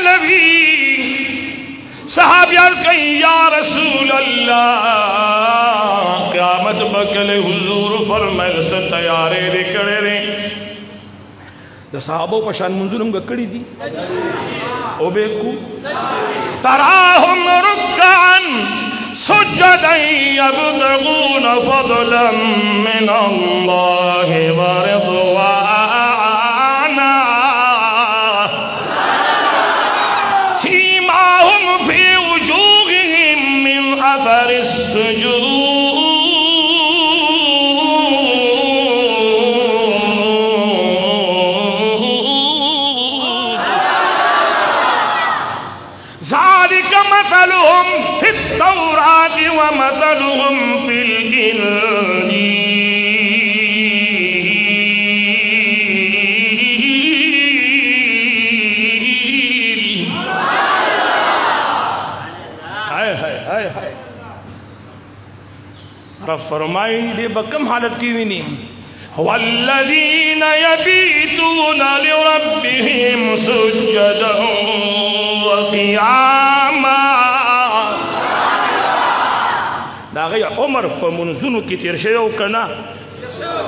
لوی صحابی عرض کہیں یا رسول اللہ قیامت بکل حضور فرمائے سے تیارے دے کڑے دے دا صحابوں پشان منظورم گکڑی دی او بیکو تراہم رکعن سجدا یبتغون فضلا من اللہ ورضوانا سیماہم فی وجوہہم من اثر السجود ذلك مثلهم في التوراة ومثلهم في الإنجيل. هاي رب فرمائی دے بکم حالت کی وینی والذین یبیتون لربهم سجدا وقیاما دا غی عمر پا منزونو کی تیر شیو کرنا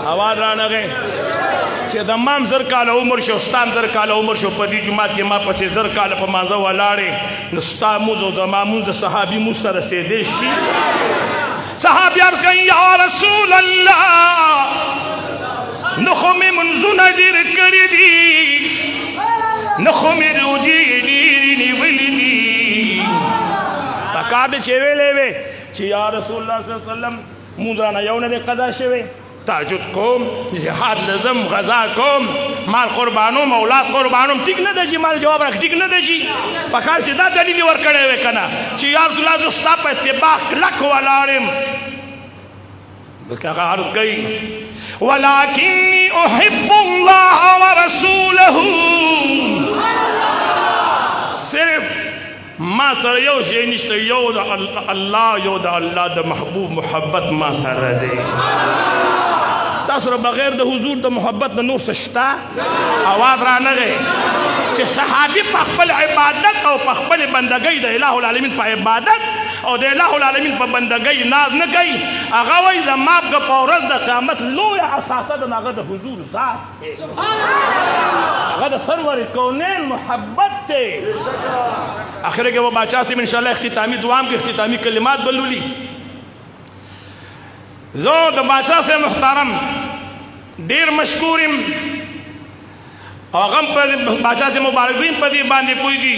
آواز رانا گئے چه دا مام زر کالا عمر شو ستام زر کالا عمر شو پا دی جماعت کے ما پسی زر کالا پا مانزا والارے نستا موزو دا مامون دا صحابی موستا رستے دیشی صحابی عرض کہیں یا رسول اللہ نخومی منزون دیر کری دی نخومی روجی دیرینی ولی دی فکار دے چیوے لے وے چی یا رسول اللہ صلی اللہ علیہ وسلم موندرانا یون دے قضا شوے تاجد کوم جہاد لزم غزا کوم مال قربانوم اولاد قربانوم ٹک نہ دے جی مال جواب رکھ ٹک نہ دے جی فکار چی دا دلیلی ورکڑے وے کنا چی یا رسول اللہ زستا پہ اتباع لک والارم بلکہ عرض گئی وَلَكِنِّي أُحِبُّ اللَّهَ وَرَسُولَهُ صرف ما سر یو شئی نشتے یو دا اللہ یو دا اللہ دا محبوب محبت ما سر دے تاثر بغیر دا حضور دا محبت دا نور سشتا آواز رانا گئے چہ صحابی پخبل عبادت او پخبل بندگئی دا الہ العالمین پا عبادت او دا الہ العالمین پا بندگئی ناز نگئی اغاوی دا ماب کا پورز دا قیامت لویا اساسا دا ناغا دا حضور ذات ہے اغا دا سرور کونین محبت تے آخرے کے وہ باچا سے انشاءاللہ اختتامی دوام کے اختتامی کلمات بلولی زو دا باچا سے محترم دیر مشکورم اغم پر باچا سے مبارکین پر دی باندی پوئی گی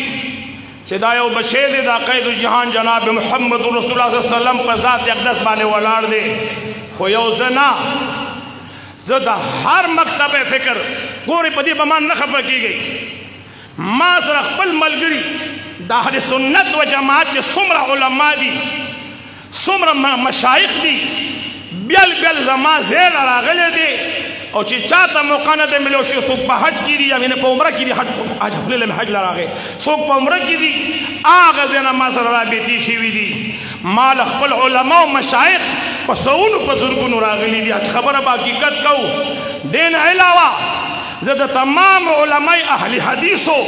چدایو بشید دا قید جہان جناب محمد رسول اللہ صلی اللہ علیہ وسلم پر ذات اقدس بانے والار دے خویو زنا زدہ ہر مکتب فکر گوری پدی بمان نخفہ کی گئی ما سر اخبر ملگری دا اہل سنت و جماعت چے سمر علماء دی سمر مشایخ دی بیل بیل زمان زیر راغلے دی اور چی چاہتا موقع نہ دے ملوشی سوک پا حج کی دی یا میں نے پا عمرہ کی دی حج خلیل میں حج لراغے سوک پا عمرہ کی دی آغا دینا ما سر رابطی شیوی دی مال اخبر علماء و مشایخ پا سون پا زرگون راغلی دی خبر با حقیقت کو دین علاوہ زدہ تمام علماء اہل حدیثو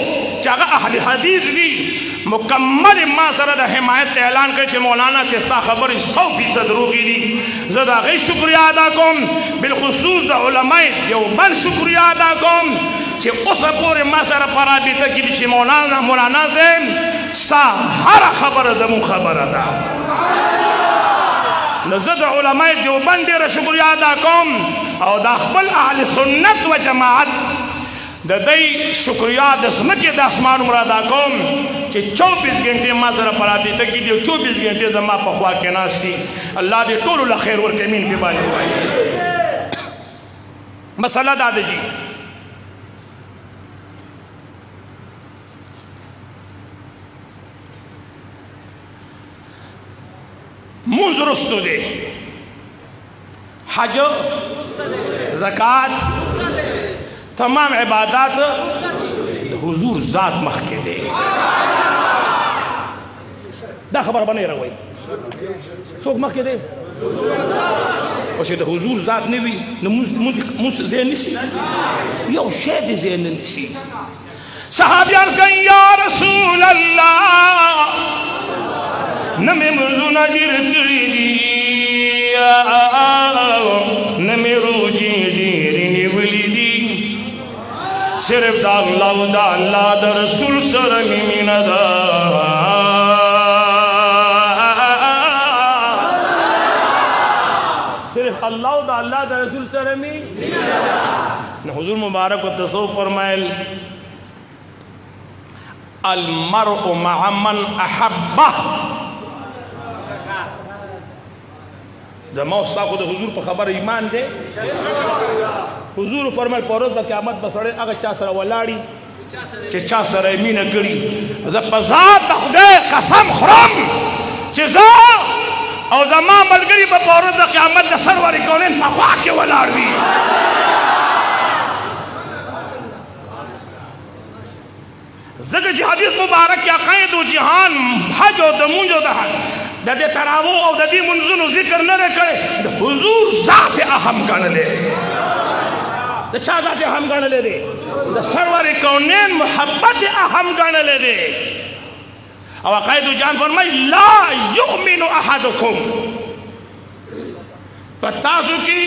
چاہا اہل حدیث دی مکمل ما سرد حمایت اعلان کرے چھے مولانا سے استا خبر 100% روگی دی زدہ غی شکریہ ادا کم بالخصوص دا علماء دیوبند شکریہ ادا کم چھے اس پور ما سر پرابی تکی دی چھے مولانا سے استا ہر خبر زمون خبر ادا نزد علماء دیوبند دیر شکریہ ادا کم او دا خبل اہل سنت و جماعت دا دی شکریہ دسمکی دا اسمان مرادا کم کہ 24 گھنٹے ما سر پراتی تکی دیو 24 گھنٹے دا ما پخوا کے ناس تھی اللہ دے طول اللہ خیر ورکمین پہ بانی ہوئی مسئلہ دادے جی منز رستو دے حج زکاة تمام عبادات حضور ذات مخ کے دے دا خبر بنے رہوئی سوک مخ کے دے وشے دا حضور ذات نوی منز ذہن نسی یو شید ذہن نسی صحابی عرض کہیں یا رسول صرف دا اللہ دا اللہ دا رسول سر مینا دا صرف اللہ دا اللہ دا رسول سر مینا دا حضور مبارک و تصوف فرمائل المرء مع من احبه دا موستا کو دا حضور پا خبر ایمان دے حضور فرمائل پورت دا قیامت بسڑے اگر چا سر ولاڑی چه چا سر مینه کړي زه په ذات د خدای قسم خورم چې زه او زما ملګري به په ورځ د قیامت د سرور کونین په خوا کې ولاړ وي ځکه چې حدیث مبارک کې عقاید و جهان حج او د مونږ د دې تراوو او د دې منځونو ذکر نه کړي د حضور ذات اهم ګڼلې د چا ذات اهم ګڼلې دی د سرور کونین محبت اهم ګڼلې دی او عقاید و جهان فرمایي لا یؤمن احدکم پتاسو کې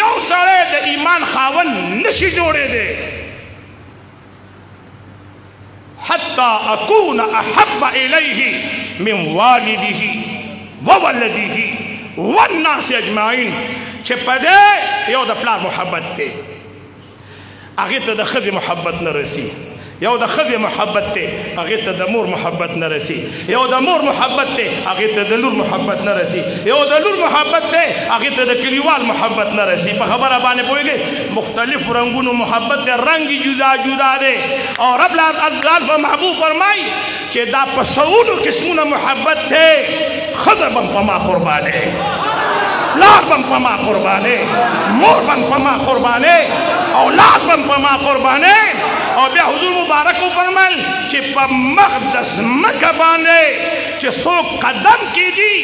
یو سره د ایمان خاون نشي جوړې دی حتى أكون أحب إليه من والده وولده والناس أجمعين چې په دې یو د پلار محبت دی هغې ته د ښځې محبت نه رسي یو د ښځې محبت دی هغې ته د مور محبت نه رسي یو د مور محبت دی هغې ته د لور محبت نه رسي یو د لور محبت دی هغې ته د کلیوال محبت نه رسي په خبره باندې پوهېږئ مختلف رنګونو محبت دی رنګ جدا جدا دی او رب العالمین محبوب فرمایي چې دا په سوونو قسمونه محبت دی ښځه به په ما قربانې پلار به په ما قربانې مور به په ما قربانې اولاد به په ما قربانې او بیا حضور مبارک فرمایل چې په مقدس مکه باندې چې څوک قدم کیږي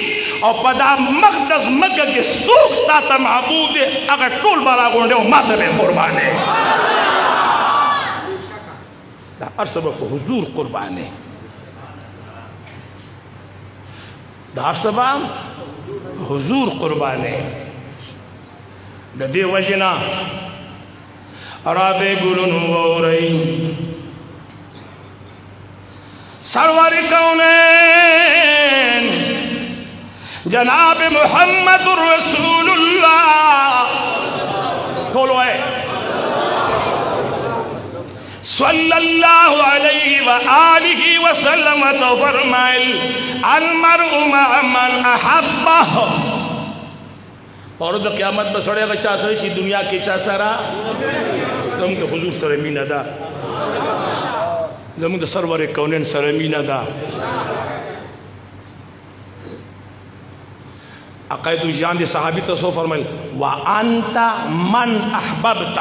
او په دا مقدس مکه کې څوک تا ته محبوب دی هغه ټول به راغونډي او ما ته به قربانې دا هر څه به په حضور قربانې دا هر څه به حضور قربانې د دې وجې نه رابع گلن وورئی سرور کونین جناب محمد رسول اللہ کھولو ہے صلی اللہ علیہ وآلہ وسلم تو فرمائل المرء مع من احبہ اور د قیامت بسړی هغه چا سره چې دنیا کې چا سره زموږ د حضور سره مینه ده زموږ د سرور کونین سره مینه ده عقاید جان د صحابي ته سو فرمایل وانت من احببت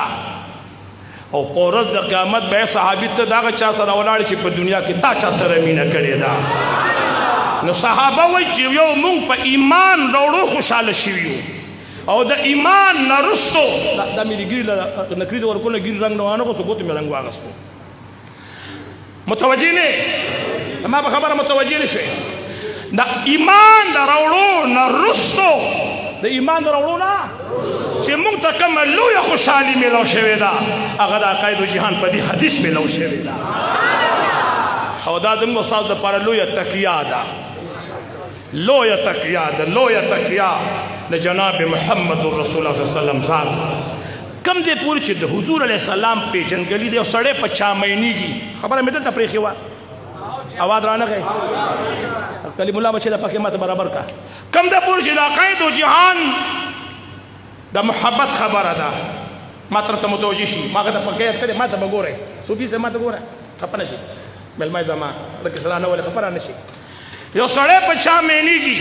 او په ورځ د قیامت به صحابي ته دغه چا سره ولاړ شي په دنیا کې تا چا سره مینه کړې ده نو صحابه وایي چې یو موږ په ایمان وروړو خوشاله شوي او د ایمان نرستو دا مې ګیری نکري د ورکونه ګیری رنګ نه وانه غوښتو ګوتې مې رنګ واغستو متوجه نه ما په خبره متوجه نه شوې د ایمان د راوړو نرستو د ایمان د راوړو نه چې موږ ته کومه لویه خوشحالي میلاو شوې ده هغه د عقاید جهان په دې حدیث میلاو شوې ده او دا زموږ استاد دپاره لویه تکیه ده لویه تکیه ده لویه تکیه د جناب محمد رسول الله صلی الله علیه وسلم ځان کم دې پورې چې د حضور علیه السلام پیژنګلي دی او سړی په چا مینېږي خبره مې دلته پرېښې وه اواز رانغی کلیم الله بچې د پکې ماته برابر کا کم دې پورې چې د عقاید و جهان د محبت خبره ده ما طرف ته متوجه شي ما هغه ته پکې یاد کړې ما ته به ګورئ صوفي صاحب ما ته ګوره خفه نه شي مېلمه زما لکه سلا نه ولې خبره نه شي یو سړی په چا مینېږي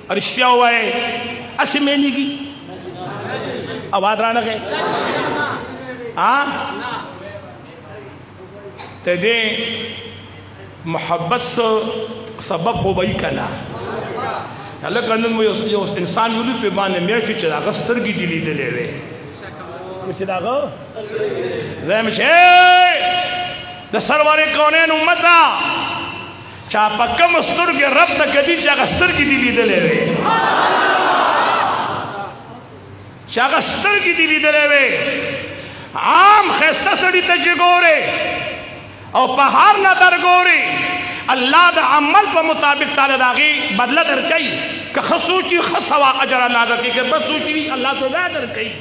رشتیا وایي اسې مینېږي اواز رانغی ته دې محبت سبب خو به یې که نه هلکه نن یو انسان ولید پې باندې میاشت چې د هغه سترګې دې لیدلې وې چې د هغه زه یم چې د سرور کونین امته چا په کوم سترګې رب ته کدي چې هغه سترګې دې لیدلې وې چې هغه سترګې دې لیدلې وې عام خیسته سړي ته چې ګورې او په هر نظر ګورې الله د عمل په مطابق تعالی د هغې بدله درکوي که ښه سوچي ښه سوا اجر الله درکوي که بد سوچي وي الله سزا درکوي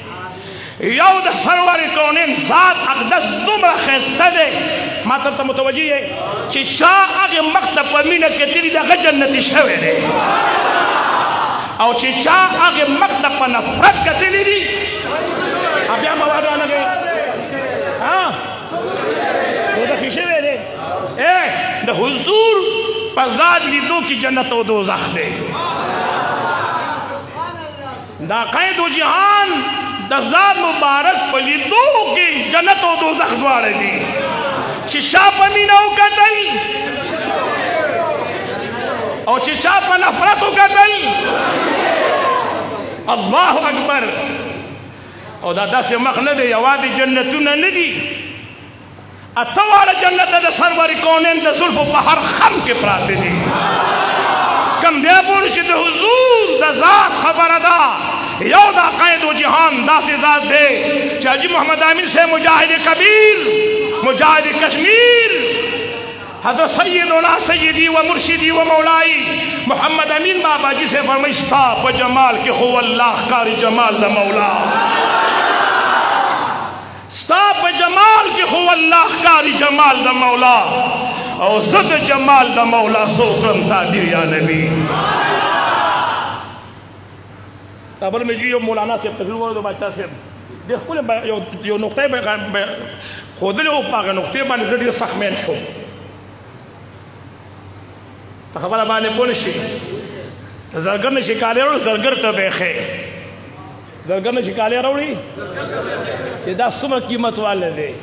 یو د سرور کونین ذات اقدس دومره ښایسته دی ما ته ته متوجه یې چې چا هغې مخ ته په مینه کتلي د هغه جنتي شوی دی او چې چا هغې مخ ته په نفرت کتلي دي بیا مواد رانغی دوزخی شوی دی د حضور په ذات لیدو کې جنت او دوزخ دی دا قید و جهان د ذات مبارک په لیدو کې جنت او دوزخ دواړه دي چې چا په مینه وکتل او چې چا په نفرت وکتل الله اکبر او دا داسې مخ نه دی یوازې جنتونه نه دي اته واړه جنت د سرور کونین د زلفو په هر خم کې پراته دي کم بیا بول چې د حضور د ذات خبره ده یو دا قید و جهان داسې ذات دی چې حاجی محمد امین سے مجاہد کبیر مجاہد کشمیر حضرت سیدنا سیدی و مرشدی و مولائی محمد امین بابا جی سے فرمائی ستا پا جمال کے خو اللہ کاری جمال دا مولا ستا پا جمال کے خو اللہ کاری جمال دا مولا او زد جمال دا مولا سوکرم تا دیر یا نبی تابر میں جو مولانا سے تقریر ورد بچہ سے دیکھ کل یو نقطہ خودلے او پاک نقطہ بانی زدیر سخمین شو په خبره باندې پوه نشي زرګر نه شي کالی راوړي زرګر ته به ښې زرګر نه شي کالی راوړي چې دا څومره قیمت واله دی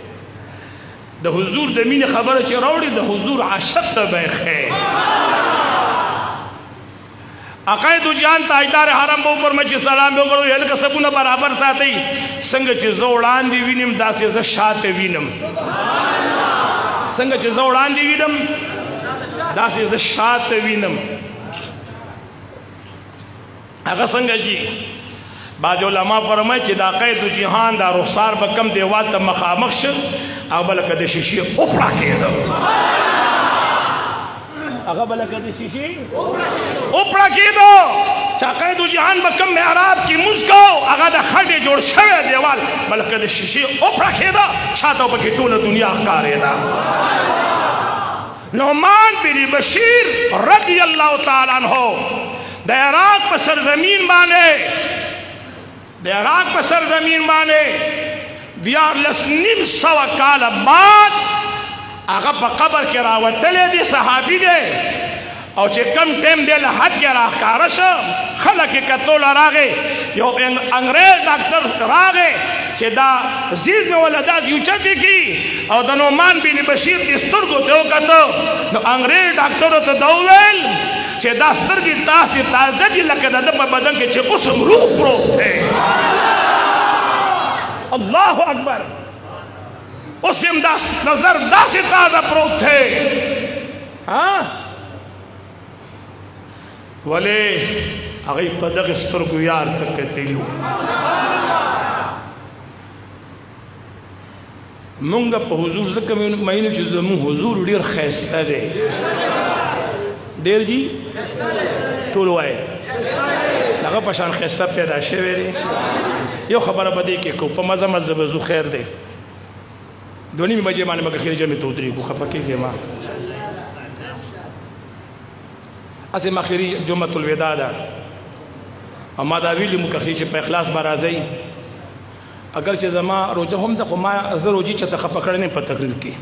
د حضور د مینې خبره چې راوړي د حضور عاشق ته به ښې عقاید جان تاجدار حرم به وفرمایي چې سلام به وکړو هلکه سبونه برابر ساتئ څنګه چې زه وړاندې وینم داسې زه شاته وینم څنګه چې زه وړاندې وینم داسې زه شاته وینم هغه څنګه چې بعض علما فرمایي چې دا قید جهان دا رخسار به کم دیوال ته مخامخ شه هغه به لکه د شیشې اوپړه کېده هغه به لکه د شیشې اوپړه کېده چې قید جهان به کم محراب کې لمونځ کو هغه د خټې جوړ شوی دیوال به لکه د شیشې اوپړه کېده شاته پکې ټوله دنیا ښکارېده نعمان بن بشیر رضی اللہ تعالیٰ عنہ د عراق په سرزمین باندې دیارلس نیم سوه کاله بعد هغه په قبر کې راوتلی دی صحابي دی او چې کم ټیم دی له حد کې راښکاره شو خلک یې کتو له راغې یو انګریز ډاکټر راغې چې دا زیز مې ولا دا یوچتې کی او د نعمان بن بشیر دې سترګو ته وکتو نو انګریز ډاکټر ته دا وویل چې دا سترګې تاسې تازه دي لکه د ده په بدن کې چې اوس هم روح پروت دی الله اکبر اوس هم دا نظر داسې تازه پروت دی ولې هغوی په دغې سترګو یار ته کتلي وو مونږ په حضور ځکه مینو چې زموږ حضور ډېر ښایسته دی ډېر جي ټول وایي هغه په شان ښایسته پیدا شوی دی یو خبره به دې کې کوو په مزه مزه به ځو خیر دی دوه نیمې بجې باندې مګر خیر جمعې ته ودرېږو خفه کېږې ما اسې مخیري جمعة الوداع ده او ما دا ویلي مو که چې په اخلاص به راځئ اگر چې زما روجه هم ده خو ما زه روجي چېرته خفه کړی نه یم په تقریر کې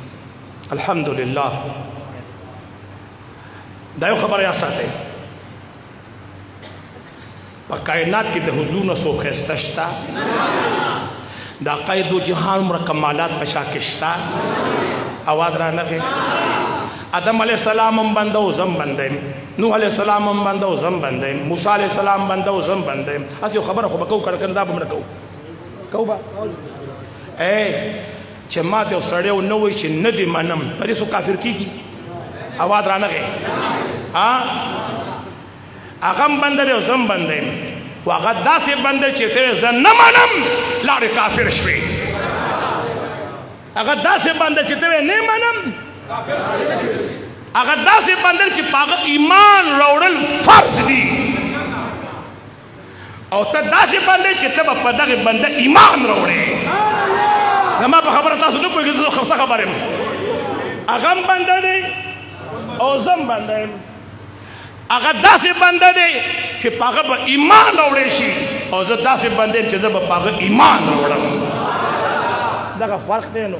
الحمدلله دا یو خبره یاد ساتئ په کائنات کې د حضور نه څوک ښایسته شته دا قید و جهان عمره کمالات په شا کې شته اواز رانغې آدم علیہ السلام هم بنده و زم بنده یم نوح علیہ السلام هم بنده و زم بنده یم موسی علیہ السلام بنده و زم بنده یم هسې یو خبره خو به کوو کنه دا به م نه کوو کوو به چې ما ته یو سړی نه وایي چې نه دې منم په دې څوک کافر کېږي اواز رانغې هغه هم بنده دی او زه هم بنده یم خو هغه داسې بنده چې ته زه نه منم لاړې کافر شوې هغه داسې بنده چې ته نه منم هغه داسې بنده چې پاغه ایمان راوړل فرض دي او ته داسې بنده چې ته په دغه بنده ایمان راوړې زما په خبره تاسو نه پوهېږئ زه څه خبر یم هغه هم بنده دی او زه هم بنده یم هغه داسې بنده دی چې په هغه به ایمان راوړی شي او زه داسې بنده یم چې زه به په هغه ایمان راوړم دغه فرق دی نو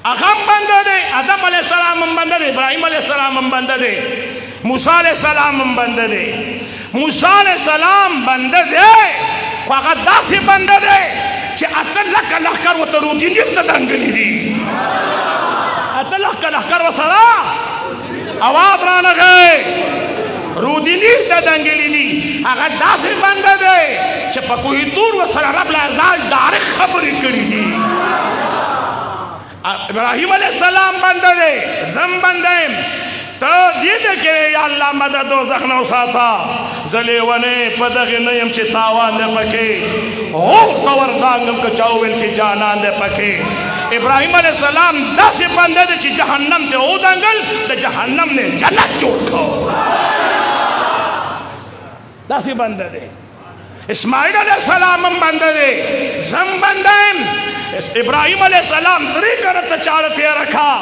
هغه هم بنده دی آدم علیه السلام هم بنده دی ابراهیم علیه السلام هم بنده دی موسی علیه السلام هم بنده دی موسی علیه السلام بنده دی خو هغه داسې بنده دی چې اته لکه لښکر ورته روتیني ته دنګلي دي اته لښکر ورسره اواز رانغی رودینی ته دنګلي دي هغه داسې بنده دی چې په کوهي تور ورسره رب العزال ډایرکټ خبرې کړي دي ابراهیم علیه السلام بنده دی زم بنده یم ته دې ته کې یا الله مدد دوزخ نه وساته زه لیونی په دغې نه یم چې تاوان دی پکې هو ته وردانګم که چا وویل چې جانان دی پکې ابراهیم علیه السلام داسې بنده دی چې جهنم ته ودانګل د جهنم نه جنت جوړ کړو داسې بنده دی اسماعیل علیه السلام هم بنده دی زم بنده یم ابراهیم علیه السلام درې کرته چاړه تېره کړه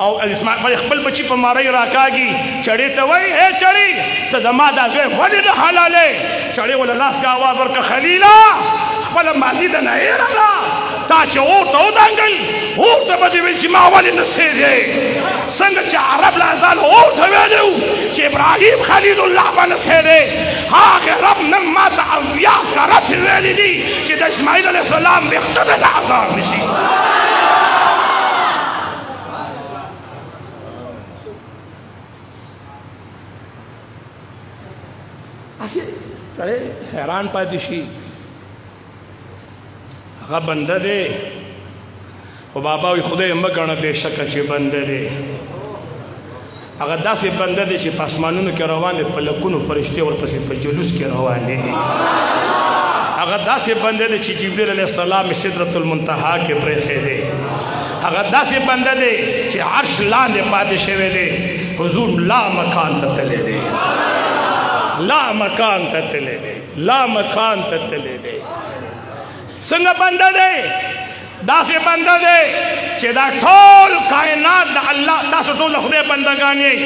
او اسماعیل خپل بچی په ماری راکاږي چړې ته وایي اے چړې ته زما دا زوی ولې نه حلالې چړې وله لاس کا آواز ورکړه خلیله خپله ماضي ده نه هېره تا چې اور ته ودانګل اور ته به دې ویل چې ما ولې نه سېږې څنګه چې عرب العزال اور ته ویلي وو چې ابراهیم خلیل الله به نه سېږې هغې رب نن ما ته اویا کرت ویلي دي چې د اسماعیل علیه السلام ویښته د عذاب نه شي سړی حیران پاتې شي هغه بنده دی خو بابا وي خدای مه ګڼه بېشکه چې بنده دی هغه داسې بنده دی چې په اسمانونو کې روان دی په لکونو فرشتې ورپسې په جلوس کې روان دی هغه داسې بنده دی چې جبریل علیه السلام سدرة المنتهی کې پرېښی دی هغه داسې بنده دی چې عرش لاندې پاتې شوی دی حضور لا مکان ته تللی دی لا مکان ته تللی دی لا مکان ته تللی دی څنګه بنده دی داسې بنده دی چې دا ټول کائنات د الله تاسو ټول د خدای بندګان یئ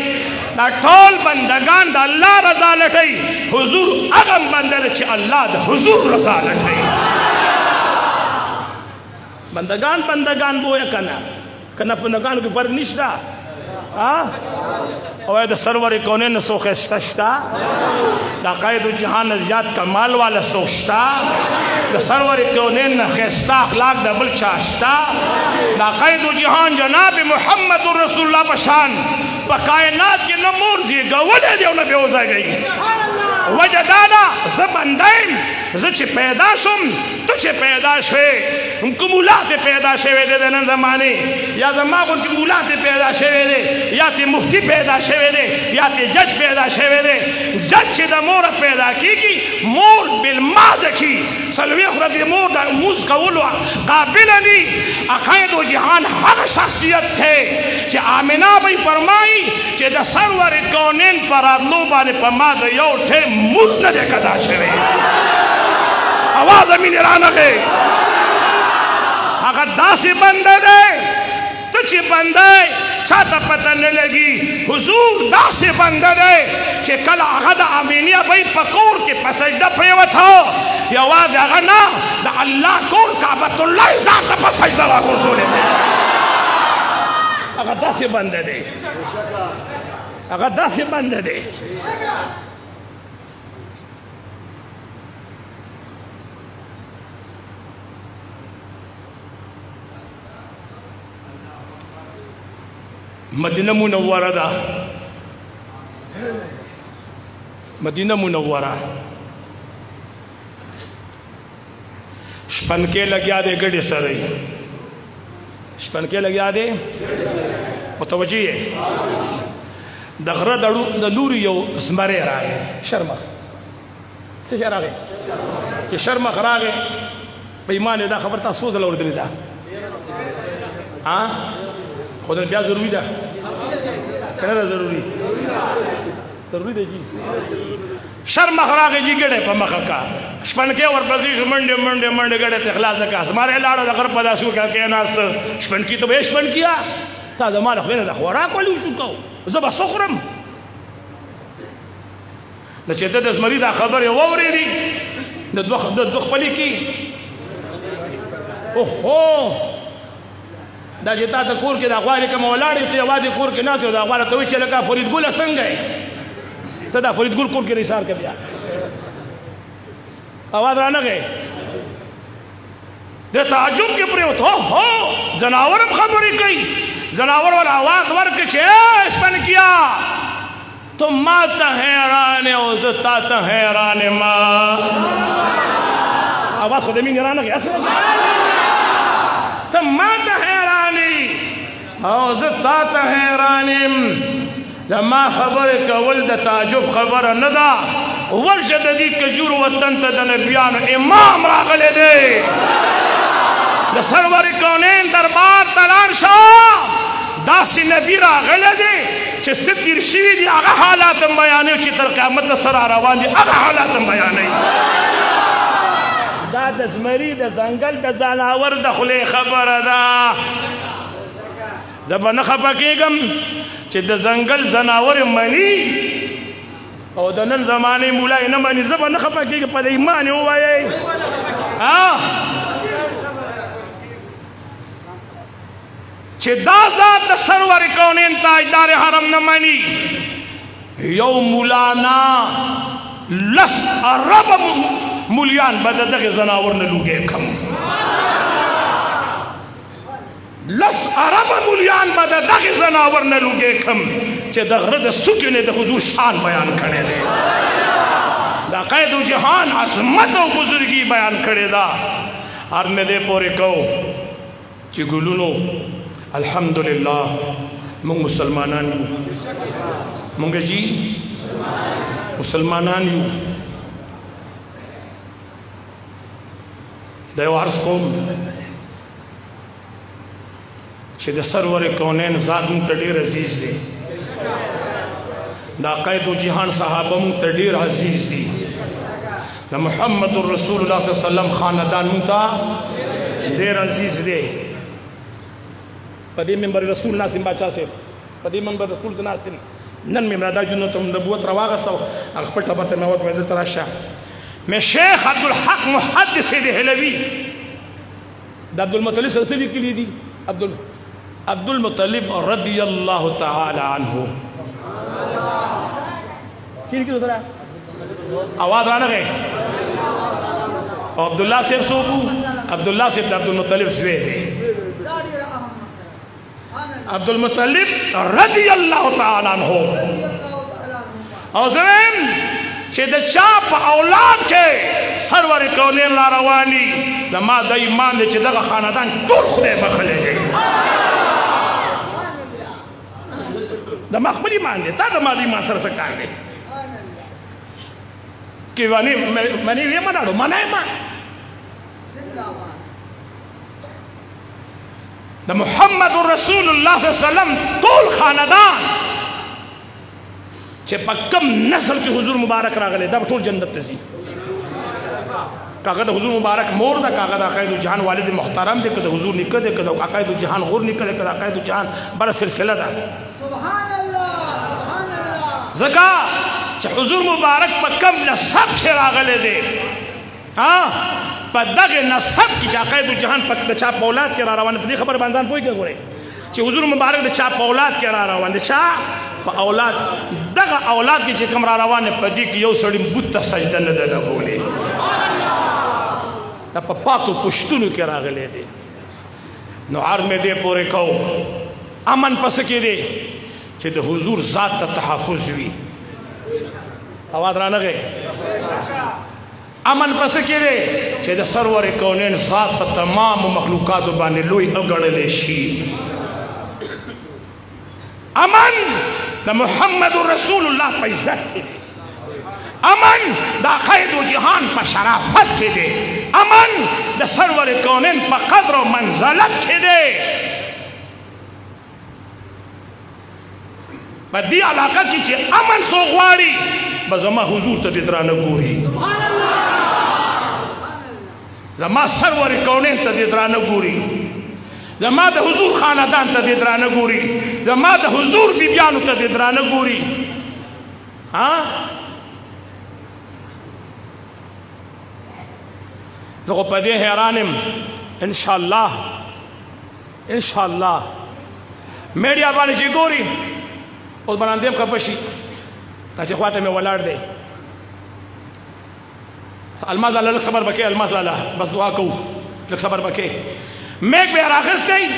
دا ټول بندګان د الله رضا لټوي حضور هغه بنده دی چې الله د حضور رضا لټوي بندگان بویا کنه بندگانو کې فرق نشته او د سرور کونین سو خسته شته د قائد جهان زیات کمال والا سو شته د سرور کونین خسته اخلاق د بل چا شته د قائد جهان جناب محمد رسول الله پشان په کائنات کې نه مور زیږولې دی او نه بېوزګي وجه دا ده زه بنده یم زه چې پیدا شم ته چې پیدا شوې که مولا ته پیدا شوی دی د نن زمانې یا زما غوندې مولا ته پیدا شوی دی یا ته مفتی پیدا شوی دی یا ته جج پیدا شوی دی جج چې د موره پیدا کېږي مور بالمازه کې څلوېښت ورځې مور د لمونځ کولو قابله دي عقاید و جهان هغه شخصیت دی چې آمنه به یې فرمایي چې د سرور کونین په راتلو باندې په ما د یو ټیم مونځ نه دی قضا شوی آواز مینې رانغی هغه داسې بنده دی ته چې بنده چاته پته نه لګي حضور داسې بنده دی چې کله هغه د امینیه به په کور کې په سجده پرېوته یوازې هغه نه د الله کور کعبة الله ځان ته په سجده راغورځولی دی هغه داسې بنده دی هغه داسې بنده دی مدینه منوره ده مدینه منوره شپنکې لګیا دی ګډې سره شپنکې لګیا دی متوجه یې د غره د لوري یو زمری راغی شرمخ څه شی راغی چې شرمخ راغی په ایمان دا خبر تاسو ځل اوریدلې ده ها خو دا بیا ضروري ده کنه ضروري دی جی شرم اخراغ جی ګړې په مخه کا شپن کې ورپسې منډه منډه منډه ګړې ته خلاص کا اسماره لاړو د غر په داسو کې ناست شپن کې ته به شپن کیا تا زمانه خو نه خوراک ولې شو کو زبا سخرم د چې د زمری دا خبره وورېدي د دوه خپل کې اوه دا چې تا ته کور کې د غوړې کوم ولاړې ته وادي کور کې ناس یو دا غوړه ته وی چې لکه فریدګل څنګه ته دا فریدګل کور کې اشاره کوي بیا اواز را نه گئی د تعجب کې پریوت هو زناور خبرې کوي زناور والا आवाज ورکړي چې اسپن کیا تم ما ته حیران او زتا ته حیران ما आवाज خو دې مين نه غي اصل تم ما ته حیران او زتا ته حیران لما خبر کول د تعجب خبر نه ده ورشه د دې کجور وطن ته د نبیانو امام راغلی دی د سرور کونین دربار تلان شو داسې نبی راغلی دی چې څه تیر شوي دي هغه حالات هم بیانوي چې تر قیامت سره روان دي هغه حالات هم بیانوي دا د زمري د ځنګل د ځناور د خولې خبره ده زه به نه خفه کېږم چې د ځنګل ځناور مني او د نن زمانې مولا یې نه مني زه به نه خفه کېږم په د ایمان یې ووایئ چې دا ذات د سرور کونین تاجدار حرم نه مني یو مولانا لس عرب مولیان به د دغې ځناور نه لوګی کم لس عرب مولیان به د دغې ځناور نه لوګی کم چې د غره د څوکې نه د حضور شان بیان کړی دی د قید و جهان عظمت او بزرګي بیان کړې ده هر مې دې پورې کوو چې ګلونو الحمدلله موږ مسلمانان یو موږ جی مسلمانان یو دا یو عرض کوم چې د سرور کونین ذات مونږ ته ډېر عزیز دی د قید و جهان صحابه مونږ ته ډېر عزیز دي د محمد رسول الله صلی الله علیه وسلم خاندان مونږ ته ډېر عزیز دی په دې منبر رسول ناظم باچا صاحب په دې منبر رسول ناظم نن مې مرادا جنو ته نبوت راواغستو هغه خپل ټبته نوت مې دلته راشه مې شیخ عبدالحق محدث دهلوي د عبدالمطلب سره لیکلي دي عبدالمطلب رضی الله تعالی عنه سیر کی دوسرا آواز آنا گئے عبداللہ صاحب صوبو عبداللہ صاحب عبدالمطلب زوے دے عبدالمطلب رضی اللہ تعالی عنہ او زمین چه دا چاپ اولاد کے سرور کونین لا روانی دا ما دا ایمان دے چه دا خاندان طول خدای بخلے گئی دا ما خبر ایمان دے تا دا ما دا ایمان سر سکار دے کہ منی وی منارو منای ما دا محمد رسول اللہ صلی اللہ علیہ وسلم طول خاندان چه پا کم نسل کی حضور مبارک راغلے دا طول جنت تزی کاغذ حضور مبارک مور دا کاغذ عقائد جہان والد محترم دے کدہ حضور نکل دے کدہ عقائد جہان غور نکل دے کدہ عقائد جہان بڑا سلسلہ دا سبحان اللہ زکا چه حضور مبارک پا کم نسب کے راغلے دے پا دغ نسب کی عقائد جہان پا چاپ اولاد کے را روان پا دی خبر بانزان پوئی کے گورے چه حضور مبارک دا چاپ اولاد کے را روان دے چاپ پا اولاد دغ اولاد کی چکم را روان پا دی کی یو سڑیم بوتا سجدہ ندہ لگولے دا پا پاکو پشتونو کے راغلے دے نو عرض میں دے پورے کہو امن پسکے دے چھے دے حضور ذات تا تحافظ ہوئی آواز رانا گئے امن پسکے دے چھے دے سرور کونین ذات پا تمام مخلوقات بانے لوئی اگڑلے شی امن دا محمد رسول اللہ پا عزت کے دے امن دا قید و جہان پا شرافت کے دے امن د سرور کونین په قدر او منزلت کې دی په دې علاقه کې چې امن سو غواړي به زما حضور ته دې درانه ګوري زما سرور کونین ته دې درانه ګوري زما د حضور خاندان ته دې درانه ګوري زما د حضور بیبیانو ته دې درانه ګوري ها زه خو په دې حیران یم انشاءالله میډیا باندې چې ګوري اوس باندې هم خفه شي دا چې خواته مې ولاړ دی الماس لاله لږ صبر وکړئ الماس لاله بس دعا کوو لږ صبر وکړئ میک به راغستی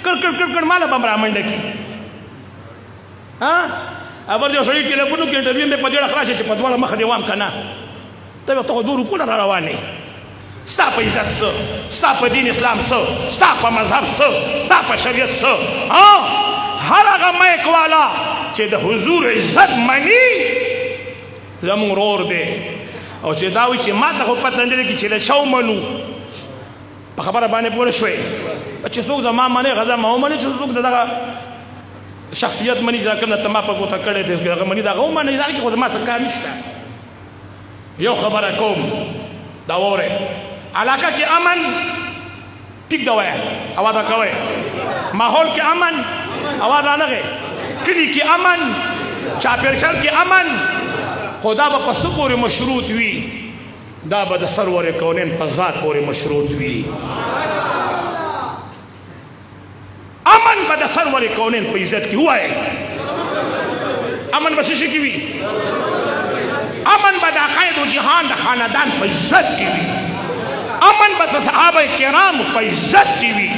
کړ ماله به هم رامنډه کړي ابر یو سړي ټلیفون وکړي انټرویو مې په دې اړه خلاص چې په دواړه مخه دې وام که نه ته به ته خو 2 روپونه را روانې ستا په عزت څه ستا په دین اسلام څه ستا په مذهب څه ستا په شریعت څه هر هغه میک والا چې د حضور عزت مني زموږ ورور دی او چې دا وایي چې ما ته خو پته نه لګي چې له چا ومنو په خبره باندې پوه نه شوې چې څوک زما منې غذا ما ومنې چې څوک د دغه شخصیت مني ځکه نه ته ما په ګوته کړی دی هغه مني دغه ومنې دا کې خو زما څه کار نشته یو خبره کوم دا وره علاقه کې امن ټیک دا وایه اواز راکوئ ماحول کې امن اواز رانغی کلي کې امن چاپېریال کې امن خو دا به په څه پورې مشروط وي دا به د سرور کونین په ذات پورې مشروط وي امن به د سرور کونین په عزت کې ووایه امن به څه شي کې وي امن به د عقاید و جهان د خاندان په عزت کې وي امن به د صحابه کرامو په عزت کې وي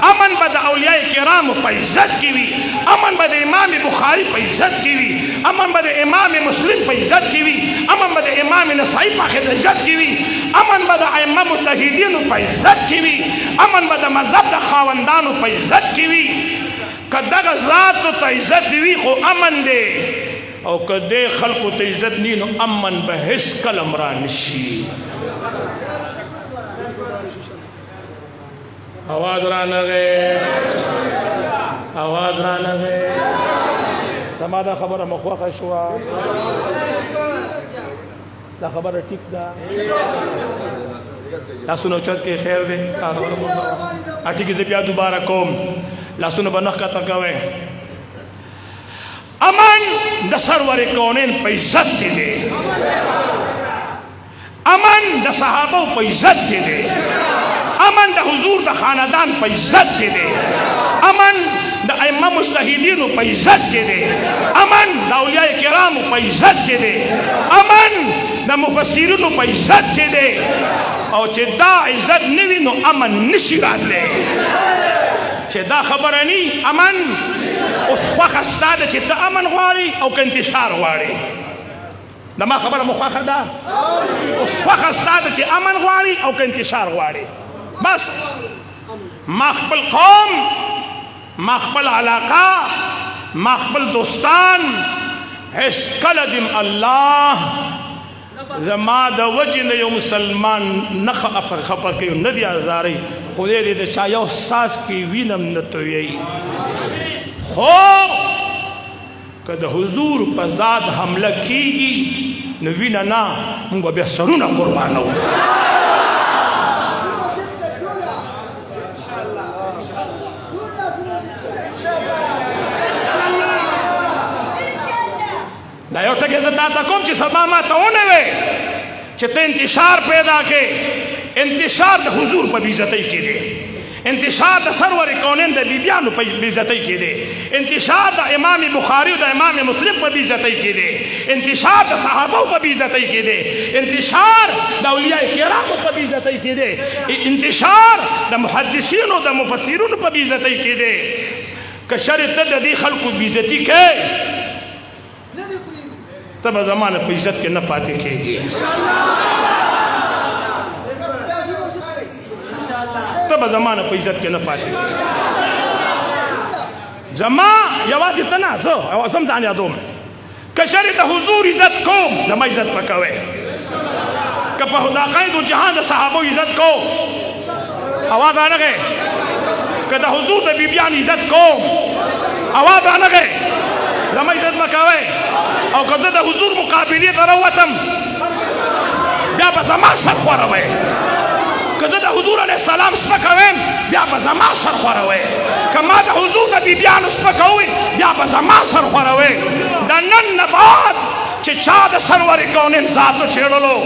امن به د اولیاء کرامو په عزت کې وي امن به د امام بخاری په عزت کې وي امن به د امام مسلم په عزت کې وي امن به د امام نسائی په عزت کې وي امن به د ائمه مجتهدینو په عزت کې وي امن به د مذهب د خاوندانو په عزت کې وي که دغه ذاتو ته عزت وي خو امن دی او که دې خلقو ته عزت نی نو امن به هیڅ کله را نشي آواز رانغه زما دا خبره مخوخه شوه دا خبره ټیک ده لاسونه اوچت کې خیر دی ټیک زه بیا دوباره کوم لاسونه به نښ کته کوئ امن د سرور کونین په عزت کې دی امن د صحابو په عزت کې دی امن د حضور د خاندان په عزت کې دی امن د ائمه مجتهدینو په عزت کې دی امن د اولیاء کرامو په عزت کې دی امن د مفسرینو په عزت کې دی او چې دا عزت نه وي نو امن نشي راتلی چې دا خبره ني امن اوس خوښه ستا ده چې ته امن غواړې او که انتشار غواړې د ما خبره مو خوښه ده اوس خوښه ستا ده چې امن غواړې او که انتشار غواړې بس ما خپل قوم ما خپل علاقه ما خپل دوستان هیڅ کله دم الله زما د وجه نه یو مسلمان نه خفه کوي نه دی ازاري خدای دې د چا یو ساس کې وینم نه تویي خو که د حضور په ذات حمله کیږي نو وینه نه موږ بیا سرونه قربانو دا یو ټکی زه تاته کوم چې سبا ما ته ونه وې چې ته انتشار پیدا کې انتشار د حضور په بېعزتۍ کې دی انتشار د سرور کونین د بیبیانو په بېعزتۍ کې دی انتشار د امام بخاری او د امام مسلم په بېعزتۍ کې دی انتشار د صحابو په بېعزتۍ کې دی انتشار د اولیاء کرامو په بېعزتۍ کې دی انتشار د محدثینو د مفسرینو په بېعزتۍ کې دی که شرط ته د دې خلکو بېعزتي کوې ته به زمانه په عزت کې نه پاتې کېږي ته به زمانه په عزت کې نه پاتې زما یوازې ته نه زه او زم ځان یادوم که چېرې د حضور عزت کوم زما عزت به کوئ کہ پہ دا قید جہان دا صحابو عزت کو آواز آنا گئے کہ دا حضور دا بیبیان عزت کو آواز آنا گئے زمان عزت مکاوے او کہ دا حضور مقابلی تروتم بیا با زمان سر خواروے کہ دا حضور علیہ السلام سپکویم بیا با زمان سر خواروے کہ ما دا حضور دا بیبیان سپکوی بیا با زمان سر خواروے دا نن نباد چه چا دا سرور کونین ذاتو چیڑلو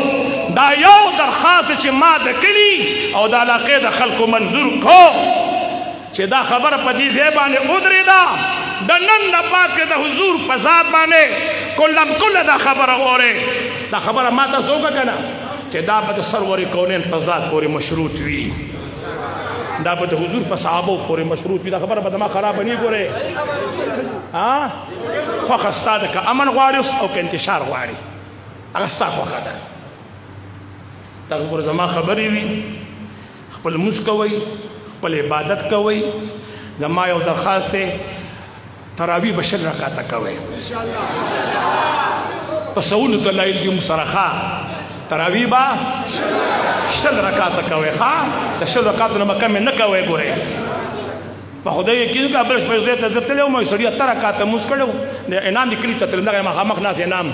دا یو درخواست چه ما دا کلی او دا علاقه دا خلقو منظور کو چه دا خبر پا دی زیبانے ادری دا نن نباد کے دا حضور پزاد بانے کلم کل دا خبر غورے دا خبر ما تا زوگا کنا چه دا با دا سرور کونین پزاد پوری مشروط وی دا با دا حضور پا صحابو پوری مشروط وی دا خبر با دا ما خراب نہیں گورے خوخ استا دا که امن غواری او که انتشار غواری اگستا خوخ دا تا گور زمان خبری وی خپل موس کوئی خپل عبادت کوئی زمان یو درخواست تراوی بشل رکاتا کوئی پسولو تلائل دی مسرخا تراوی با شل رکاتا کوئی خواه دا شل رکاتا نمکم میں نکوئی گورے با خدای یقین که بلش پیزوی تزد تلیو ما سړی اتر رکعات موږ کړو د انعام دی کړی ته تل دغه مخامخ ناس انعام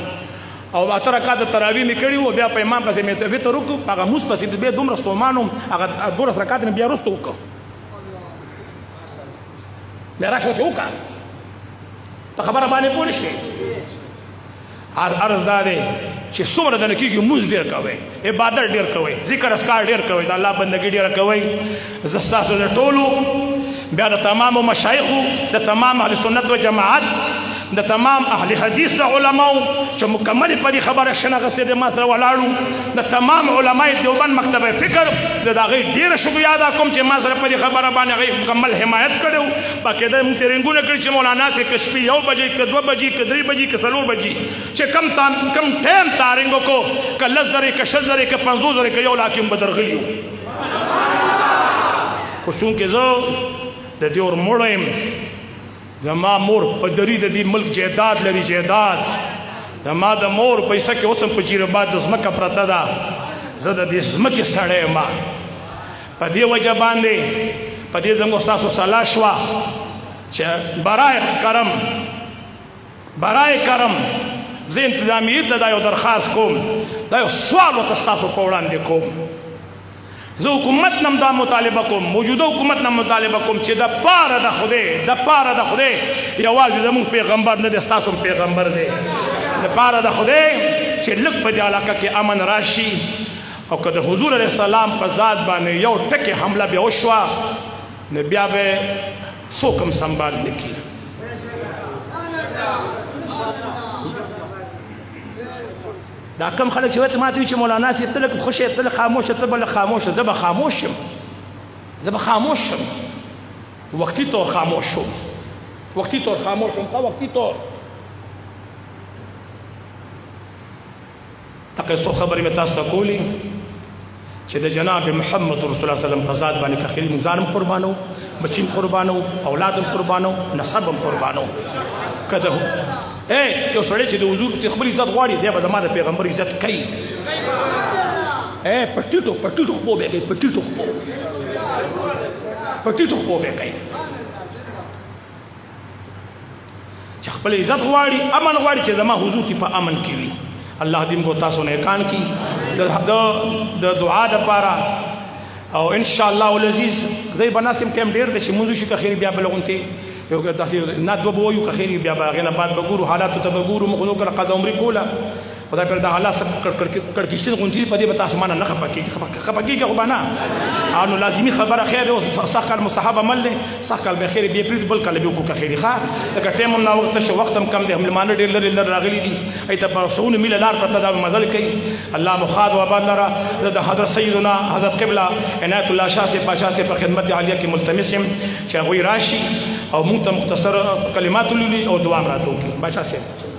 او اتر رکعات تراوی می کړی و بیا په امام پسې می ته وته رکو هغه موږ پسې به دومره ستومانو هغه دوره رکعات بیا رستو وکړو بیا راشه وکړه ته خبره باندې پوه شئ عرض دا دی چې څومره د نکیږي موږ ډیر کوي عبادت ډیر کوي ذکر اسکار ډیر کوي د الله بندګي ډیر کوي زستاسو د ټولو بیا د تمام مشایخو د تمام اهل سنت و جماعت د تمام اهل حدیث د علماو چې مکمل په دې خبره شناغسته د ما سره ولاړو د تمام علماء دیوبند مکتبه فکر د هغه ډیر شکریا ادا کوم چې ما سره په دې خبره باندې هغه مکمل حمایت کړو باقاعده موږ ترنګونه کړی چې مولانا ته کشفی 1 بجې ک 2 بجې ک 3 بجې ک 4 بجې چې کم ټیم تارنګو کو ک لزره ک شزره ک 50 زره ک یو لاکم بدرغلیو خو چون کې زه د دې اور مړم زما مور په دری د دې ملک جیداد لري جیداد زما د مور پیسې کې اوسم په جیرباد د زمکه پرته ده زه د دې زمکه سړی ما په دې وجه باندې په دې زموږ تاسو صلاح شوا چې برای کرم زه انتظامیه ته دا یو درخواست کوم دا یو سوال ورته ستاسو په وړاندې کوم زه حکومت نم دا مطالبه کوم موجوده حکومت نم مطالبه کوم چې د پاره د خدای یوازې زموږ پیغمبر نه دی ستاسو پیغمبر دی د پاره د خدای چې لږ په دې علاقه کې امن راشي او که د حضور علیه السلام په ذات باندې یو ټکې حمله بیا وشوه نو بیا به څوک هم سنبال نه کړي دا کم خلک چې وایي ما ته وایي چې مولانا صاحب ته لږ خوشې ته لږ خاموشه ته به لږ خاموشه زه به خاموش شم وقتي طور خاموش شم وقتي طور تقي څو خبرې مې تاسو ته کولې چې د جناب محمد رسول الله صلی الله علیه وسلم په ذات باندې کخیل مزارم قربانو بچیم قربانو اولادم قربانو نسبم قربانو کده یو سړی چې د حضور چې خپل عزت غواړي دی به زما د پیغمبر عزت کوي پټیټو خپو به کوي پټیټو خپو به کوي چې خپل عزت غواړي امن غواړي چې زما حضور کې په امن کې وي الله دې موږ تاسو نه کان کی د دعا د پاره او ان شاء الله العزيز زي بناسم ټیم ډیر د چې موږ شي کخیر بیا بلغونته یو تاسو نه دوه وو کخیر بیا غنه بعد بګورو حالات ته بګورو موږ نو کړه قضا عمرې کوله خدای پر دا حالات سب کړکشتن غونتی په دې به تاسو مانه نه خپکیږي خو بنا انو لازمي خبره خیر او صح کال مستحب عمل له صح کال به خیر به پرید بل کله به کو خیر ښه دا ټیم هم نو وخت شو وخت هم کم دی هم مان ډیر لري راغلي دي ایت په سونه مل لار پته دا مزل کوي الله مخاض و آباد لرا د حضرت سیدنا حضرت قبله عنایت الله شاه سے پاشا سے په خدمت عالیه کې ملتمسم چې غوی راشي او مونږ ته مختصر کلمات لولي او دعا راتو کې بچا سے